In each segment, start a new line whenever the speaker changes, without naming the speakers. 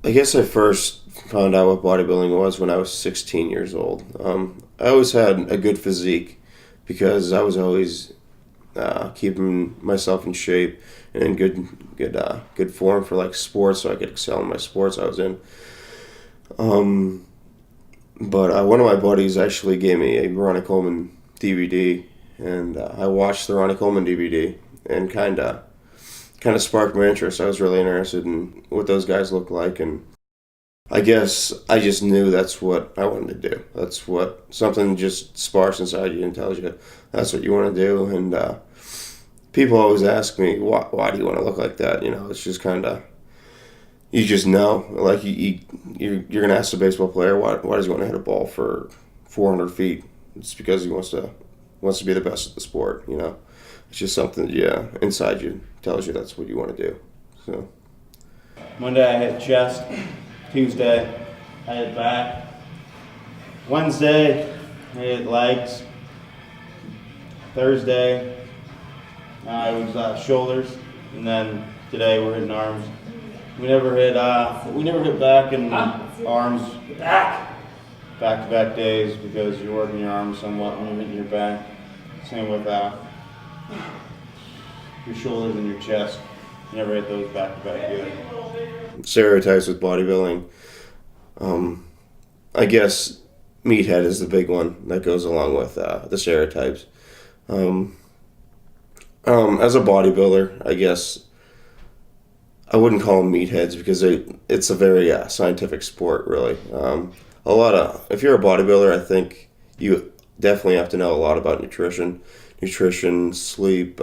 I guess I first found out what bodybuilding was when I was 16 years old. I always had a good physique because I was always keeping myself in shape and in good form for like sports, so I could excel in my sports I was in. Um, but one of my buddies actually gave me a Ronnie Coleman DVD, and I watched the Ronnie Coleman DVD and kind of sparked my interest. I was really interested in what those guys look like, and I guess I just knew that's what I wanted to do. That's what something just sparks inside you and tells you that's what you want to do. And people always ask me, why do you want to look like that? You know, it's just kind of, you just know. Like, you're going to ask a baseball player, why does he want to hit a ball for 400 feet? It's because he wants to be the best at the sport, you know. It's just something that, yeah, inside you tells you that's what you want to do. So
Monday I hit chest. Tuesday I hit back. Wednesday I hit legs. Thursday I was shoulders, and then today we're hitting arms. We never hit back and arms back-to-back days because you're working your arms somewhat when you're hitting your back. Same with your shoulders and your chest. You never hit those back-to-back either.
stereotypes with bodybuilding. I guess meathead is the big one that goes along with the stereotypes. As a bodybuilder, I guess I wouldn't call them meatheads because it's a very scientific sport, really. If you're a bodybuilder, I think you definitely have to know a lot about nutrition, sleep,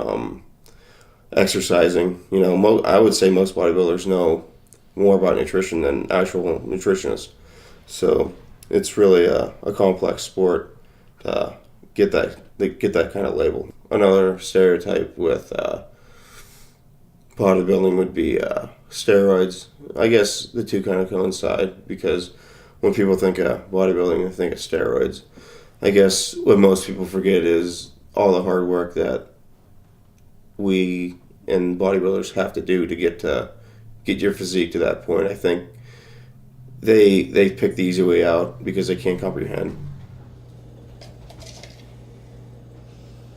exercising. You know, I would say most bodybuilders know more about nutrition than actual nutritionists. So it's really a complex sport to get that kind of label. Another stereotype with bodybuilding would be steroids. I guess the two kind of coincide because when people think of bodybuilding, they think of steroids. I guess what most people forget is all the hard work that we and bodybuilders have to do to get your physique to that point. I think they pick the easy way out because they can't comprehend.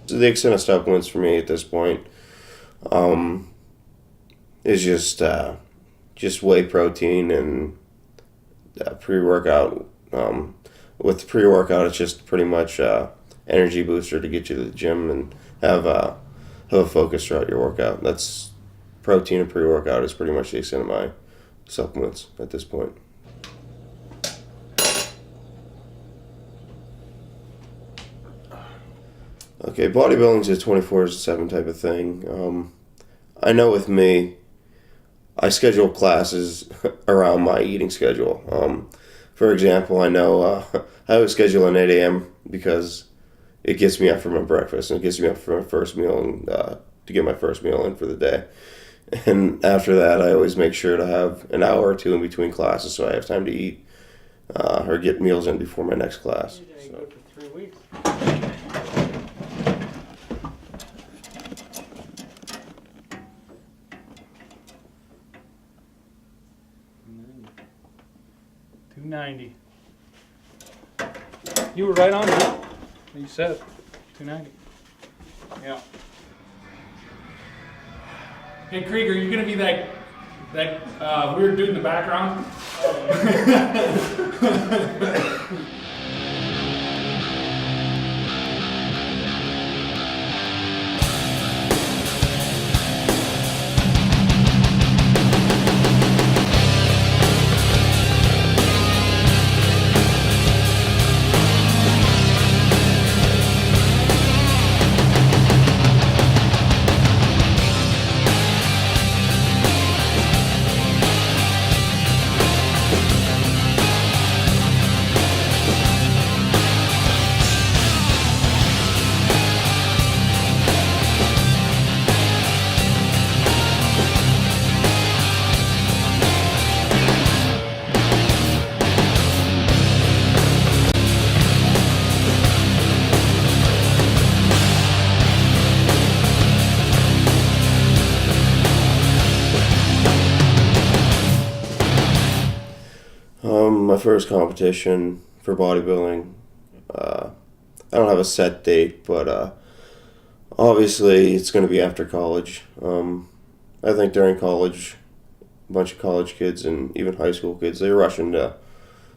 So the extent of supplements for me at this point is just whey protein and pre-workout. With pre-workout, it's just pretty much energy booster to get you to the gym and have a focus throughout your workout. That's protein and pre-workout is pretty much the extent of my supplements at this point. Okay, bodybuilding is a 24/7 type of thing. I know with me, I schedule classes around my eating schedule. For example, I know I always schedule an 8 a.m. because it gets me up for my breakfast and it gets me up for my first meal and to get my first meal in for the day. And after that, I always make sure to have an hour or two in between classes so I have time to eat or get meals in before my next class. So.
For 3 weeks. $290. You were right on it. You said $290. Yeah.
Hey Krieger, you gonna be that weird dude in the background?
My first competition for bodybuilding, I don't have a set date, but obviously it's going to be after college. I think during college, a bunch of college kids and even high school kids, they rush into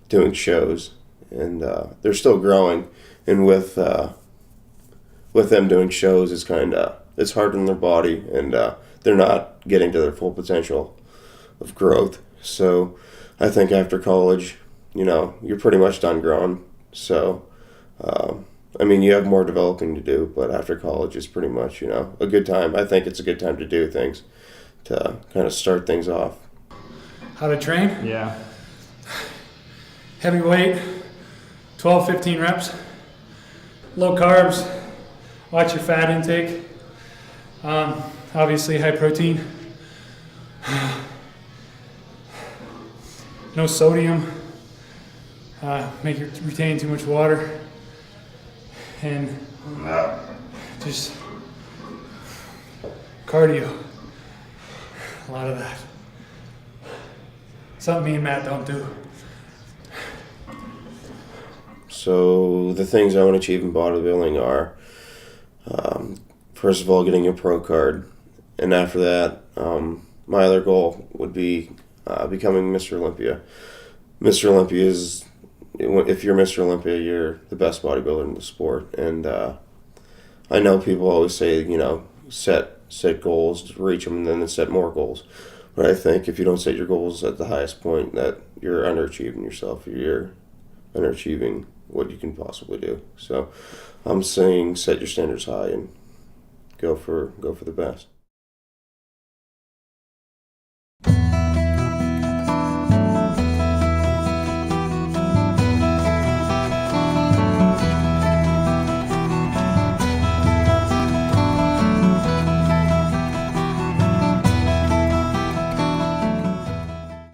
doing shows, and they're still growing. And with them doing shows, it's hard on their body, and they're not getting to their full potential of growth. So I think after college, you're pretty much done growing. So, you have more developing to do, but after college is pretty much, a good time. I think it's a good time to do things, to kind of start things off.
How to train?
Yeah.
Heavy weight, 12, 15 reps. Low carbs, watch your fat intake. Obviously high protein. No sodium. Make you retain too much water. And just cardio. A lot of that. Something me and Matt don't do.
So the things I want to achieve in bodybuilding are, first of all, getting a pro card. And after that, my other goal would be becoming Mr. Olympia. Mr. Olympia is, if you're Mr. Olympia, you're the best bodybuilder in the sport. And I know people always say, set goals to reach them and then set more goals. But I think if you don't set your goals at the highest point, that you're underachieving yourself. You're underachieving what you can possibly do. So I'm saying set your standards high and go for the best.